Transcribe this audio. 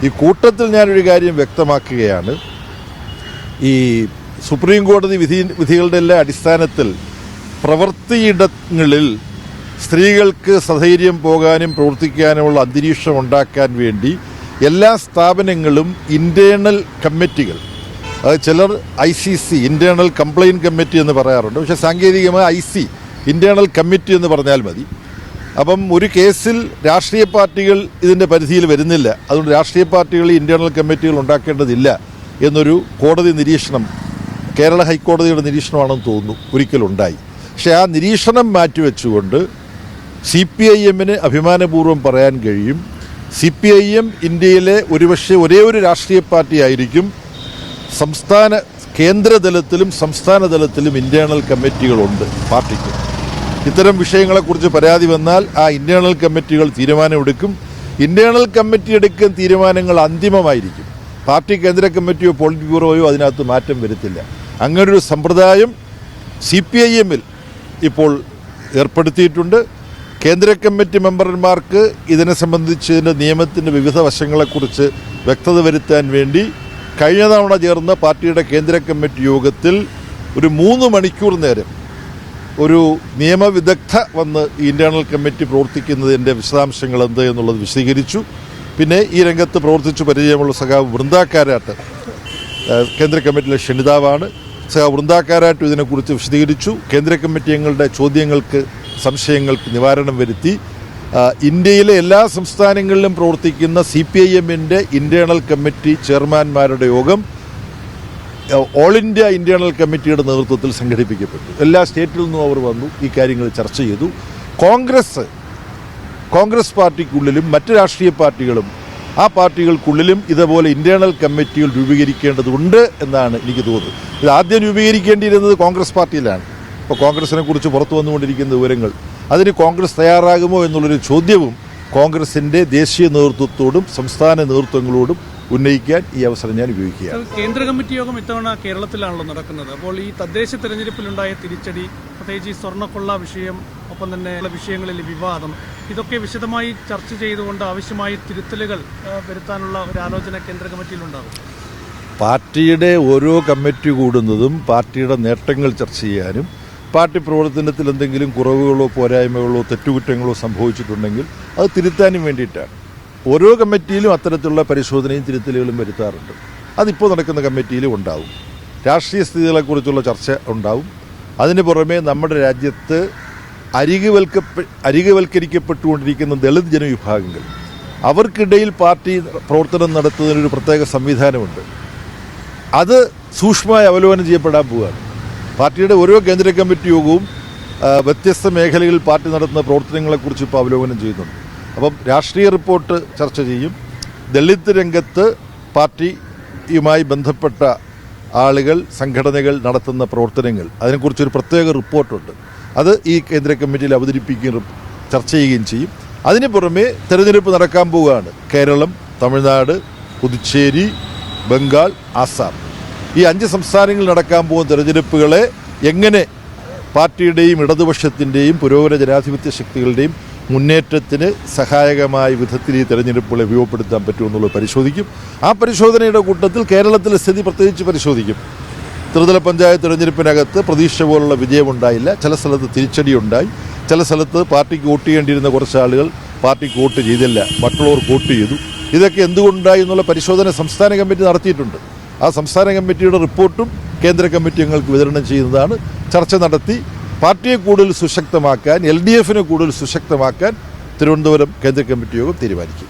ഈ കൂട്ടത്തിൽ ഞാനൊരു കാര്യം വ്യക്തമാക്കുകയാണ്. ഈ സുപ്രീം കോടതി വിധികളുടെ എല്ലാ അടിസ്ഥാനത്തിൽ പ്രവൃത്തിയിടങ്ങളിൽ സ്ത്രീകൾക്ക് സധൈര്യം പോകാനും പ്രവർത്തിക്കാനുമുള്ള അന്തരീക്ഷം ഉണ്ടാക്കാൻ വേണ്ടി എല്ലാ സ്ഥാപനങ്ങളും ഇൻറ്റേർണൽ കമ്മിറ്റികൾ, അത് ചിലർ ICC ഇൻറ്റേർണൽ കംപ്ലയിൻറ്റ് കമ്മിറ്റി എന്ന് പറയാറുണ്ട്, പക്ഷേ സാങ്കേതികമായി IC ഇൻറ്റേർണൽ കമ്മിറ്റി എന്ന് പറഞ്ഞാൽ മതി. അപ്പം ഒരു കേസിൽ രാഷ്ട്രീയ പാർട്ടികൾ ഇതിൻ്റെ പരിധിയിൽ വരുന്നില്ല, അതുകൊണ്ട് രാഷ്ട്രീയ പാർട്ടികൾ ഇൻറ്റേർണൽ കമ്മിറ്റികൾ ഉണ്ടാക്കേണ്ടതില്ല എന്നൊരു കോടതി നിരീക്ഷണം, കേരള ഹൈക്കോടതിയുടെ നിരീക്ഷണമാണെന്ന് തോന്നുന്നു, ഒരിക്കലുണ്ടായി. പക്ഷേ ആ നിരീക്ഷണം മാറ്റിവെച്ചുകൊണ്ട് CPIM-ന് അഭിമാനപൂർവ്വം പറയാൻ കഴിയും, CPIM ഇന്ത്യയിലെ ഒരുപക്ഷെ ഒരേ ഒരു രാഷ്ട്രീയ പാർട്ടി ആയിരിക്കും കേന്ദ്രതലത്തിലും സംസ്ഥാന തലത്തിലും ഇൻറ്റേർണൽ കമ്മിറ്റികളുണ്ട് പാർട്ടിക്ക്. ഇത്തരം വിഷയങ്ങളെക്കുറിച്ച് പരാതി വന്നാൽ ആ ഇൻറ്റേർണൽ കമ്മിറ്റികൾ തീരുമാനമെടുക്കും. ഇൻറ്റേർണൽ കമ്മിറ്റി എടുക്കുന്ന തീരുമാനങ്ങൾ അന്തിമമായിരിക്കും. പാർട്ടി കേന്ദ്ര കമ്മിറ്റിയോ പോളിറ്റ് ബ്യൂറോയോ അതിനകത്ത് മാറ്റം വരുത്തില്ല. അങ്ങനൊരു സമ്പ്രദായം CPIM-ൽ ഇപ്പോൾ ഏർപ്പെടുത്തിയിട്ടുണ്ട്. കേന്ദ്ര കമ്മിറ്റി മെമ്പർമാർക്ക് ഇതിനെ സംബന്ധിച്ച് ഇതിൻ്റെ നിയമത്തിൻ്റെ വിവിധ വശങ്ങളെക്കുറിച്ച് വ്യക്തത വരുത്താൻ വേണ്ടി കഴിഞ്ഞ തവണ ചേർന്ന പാർട്ടിയുടെ കേന്ദ്ര കമ്മിറ്റി യോഗത്തിൽ ഒരു 3 മണിക്കൂർ നേരം ഒരു നിയമവിദഗ്ധ വന്ന് ഇൻറ്റേർണൽ കമ്മിറ്റി പ്രവർത്തിക്കുന്നതിൻ്റെ വിശദാംശങ്ങൾ എന്ത് എന്നുള്ളത് വിശദീകരിച്ചു. പിന്നെ ഈ രംഗത്ത് പ്രവർത്തിച്ചു പരിചയമുള്ള സഖാവ് വൃന്ദാക്കാരാട്ട് കേന്ദ്ര കമ്മിറ്റിയിലെ ക്ഷണിതാവാണ്. സഖാവ് വൃന്ദാക്കാരാട്ട് ഇതിനെക്കുറിച്ച് വിശദീകരിച്ചു. കേന്ദ്ര കമ്മിറ്റി ഞങ്ങളുടെ ചോദ്യങ്ങൾക്ക് സംശയങ്ങൾക്ക് നിവാരണം വരുത്തി. ഇന്ത്യയിലെ എല്ലാ സംസ്ഥാനങ്ങളിലും പ്രവർത്തിക്കുന്ന CPIM-ൻ്റെ ഇൻറ്റേർണൽ കമ്മിറ്റി ചെയർമാൻമാരുടെ യോഗം ഓൾ ഇന്ത്യ ഇൻറ്റേർണൽ കമ്മിറ്റിയുടെ നേതൃത്വത്തിൽ സംഘടിപ്പിക്കപ്പെട്ടു. എല്ലാ സ്റ്റേറ്റിൽ നിന്നും അവർ വന്നു, ഈ കാര്യങ്ങൾ ചർച്ച ചെയ്തു. കോൺഗ്രസ് പാർട്ടിക്കുള്ളിലും മറ്റ് രാഷ്ട്രീയ പാർട്ടികളും ആ പാർട്ടികൾക്കുള്ളിലും ഇതുപോലെ ഇൻറ്റേർണൽ കമ്മിറ്റികൾ രൂപീകരിക്കേണ്ടതുണ്ട് എന്നാണ് എനിക്ക് തോന്നുന്നത്. ഇത് ആദ്യം രൂപീകരിക്കേണ്ടിയിരുന്നത് കോൺഗ്രസ് പാർട്ടിയിലാണ്. ഇപ്പോൾ കോൺഗ്രസിനെ കുറിച്ച് പുറത്തു വന്നുകൊണ്ടിരിക്കുന്ന വിവരങ്ങൾ, അതിന് കോൺഗ്രസ് തയ്യാറാകുമോ എന്നുള്ളൊരു ചോദ്യവും കോൺഗ്രസിൻ്റെ ദേശീയ നേതൃത്വത്തോടും സംസ്ഥാന നേതൃത്വങ്ങളോടും ഉന്നയിക്കാൻ ഈ അവസരം ഞാൻ ഉപയോഗിക്കുകയാണ്. കേന്ദ്ര കമ്മിറ്റി യോഗം ഇത്തവണ കേരളത്തിലാണല്ലോ നടക്കുന്നത്. അപ്പോൾ ഈ തദ്ദേശ തെരഞ്ഞെടുപ്പിലുണ്ടായ തിരിച്ചടി, പ്രത്യേകിച്ച് ഈ സ്വർണ്ണക്കൊള്ള വിഷയം, ഒപ്പം തന്നെ വിഷയങ്ങളിൽ വിവാദം, ഇതൊക്കെ വിശദമായി ചർച്ച ചെയ്തുകൊണ്ട് ആവശ്യമായ തിരുത്തലുകൾ വരുത്താനുള്ള ഒരു ആലോചന കേന്ദ്ര കമ്മിറ്റിയിലുണ്ടാകും. പാർട്ടിയുടെ ഓരോ കമ്മിറ്റി കൂടുന്നതും പാർട്ടിയുടെ നേട്ടങ്ങൾ ചർച്ച ചെയ്യാനും പാർട്ടി പ്രവർത്തനത്തിൽ എന്തെങ്കിലും കുറവുകളോ പോരായ്മകളോ തെറ്റുകുറ്റങ്ങളോ സംഭവിച്ചിട്ടുണ്ടെങ്കിൽ അത് തിരുത്താനും വേണ്ടിയിട്ടാണ്. ഓരോ കമ്മിറ്റിയിലും അത്തരത്തിലുള്ള പരിശോധനയും തിരുത്തലുകളും വരുത്താറുണ്ട്. അതിപ്പോൾ നടക്കുന്ന കമ്മിറ്റിയിലും ഉണ്ടാവും. രാഷ്ട്രീയ സ്ഥിതികളെക്കുറിച്ചുള്ള ചർച്ച ഉണ്ടാവും. അതിന് പുറമെ നമ്മുടെ രാജ്യത്ത് അരികുവൽക്കരിക്കപ്പെട്ടുകൊണ്ടിരിക്കുന്ന ദളിത് ജനവിഭാഗങ്ങൾ, അവർക്കിടയിൽ പാർട്ടി പ്രവർത്തനം നടത്തുന്നതിനൊരു പ്രത്യേക സംവിധാനമുണ്ട്. അത് സൂക്ഷ്മമായി അവലോകനം ചെയ്യപ്പെടാൻ പോവുകയാണ്. പാർട്ടിയുടെ ഓരോ കേന്ദ്ര കമ്മിറ്റി യോഗവും വ്യത്യസ്ത മേഖലകളിൽ പാർട്ടി നടത്തുന്ന പ്രവർത്തനങ്ങളെക്കുറിച്ച് ഇപ്പോൾ അവലോകനം ചെയ്യുന്നുണ്ട്. അപ്പം രാഷ്ട്രീയ റിപ്പോർട്ട് ചർച്ച ചെയ്യും. ദളിത് രംഗത്ത് പാർട്ടിയുമായി ബന്ധപ്പെട്ട ആളുകൾ, സംഘടനകൾ നടത്തുന്ന പ്രവർത്തനങ്ങൾ, അതിനെക്കുറിച്ചൊരു പ്രത്യേക റിപ്പോർട്ടുണ്ട്. അത് ഈ കേന്ദ്ര കമ്മിറ്റിയിൽ അവതരിപ്പിക്കുകയും ചർച്ച ചെയ്യുകയും ചെയ്യും. അതിന് പുറമെ തെരഞ്ഞെടുപ്പ് നടക്കാൻ പോവുകയാണ്. കേരളം, തമിഴ്നാട്, പുതുച്ചേരി, ബംഗാൾ, ആസാം, ഈ 5 സംസ്ഥാനങ്ങളിൽ നടക്കാൻ പോകുന്ന തെരഞ്ഞെടുപ്പുകളെ എങ്ങനെ പാർട്ടിയുടെയും ഇടതുപക്ഷത്തിൻ്റെയും പുരോഗമന ജനാധിപത്യ ശക്തികളുടെയും മുന്നേറ്റത്തിന് സഹായകമായ വിധത്തിൽ ഈ തെരഞ്ഞെടുപ്പുകളെ ഉപയോഗപ്പെടുത്താൻ പറ്റുമെന്നുള്ളത് പരിശോധിക്കും. ആ പരിശോധനയുടെ കൂട്ടത്തിൽ കേരളത്തിലെ സ്ഥിതി പ്രത്യേകിച്ച് പരിശോധിക്കും. ത്രിതല പഞ്ചായത്ത് തെരഞ്ഞെടുപ്പിനകത്ത് പ്രതീക്ഷ പോലുള്ള വിജയമുണ്ടായില്ല. ചില സ്ഥലത്ത് തിരിച്ചടിയുണ്ടായി. ചില സ്ഥലത്ത് പാർട്ടിക്ക് വോട്ട് ചെയ്യേണ്ടിയിരുന്ന കുറച്ച് ആളുകൾ പാർട്ടിക്ക് വോട്ട് ചെയ്തില്ല, മറ്റുള്ളവർ വോട്ട് ചെയ്തു. ഇതൊക്കെ എന്തുകൊണ്ടായി എന്നുള്ള പരിശോധന സംസ്ഥാന കമ്മിറ്റി നടത്തിയിട്ടുണ്ട്. ആ സംസ്ഥാന കമ്മിറ്റിയുടെ റിപ്പോർട്ടും കേന്ദ്ര കമ്മിറ്റി ഞങ്ങൾക്ക് വിതരണം ചെയ്യുന്നതാണ്. ചർച്ച നടത്തി പാർട്ടിയെ കൂടുതൽ സുശക്തമാക്കാൻ, LDF-നെ കൂടുതൽ സുശക്തമാക്കാൻ തിരുവനന്തപുരം കേന്ദ്ര കമ്മിറ്റി യോഗം തീരുമാനിക്കും.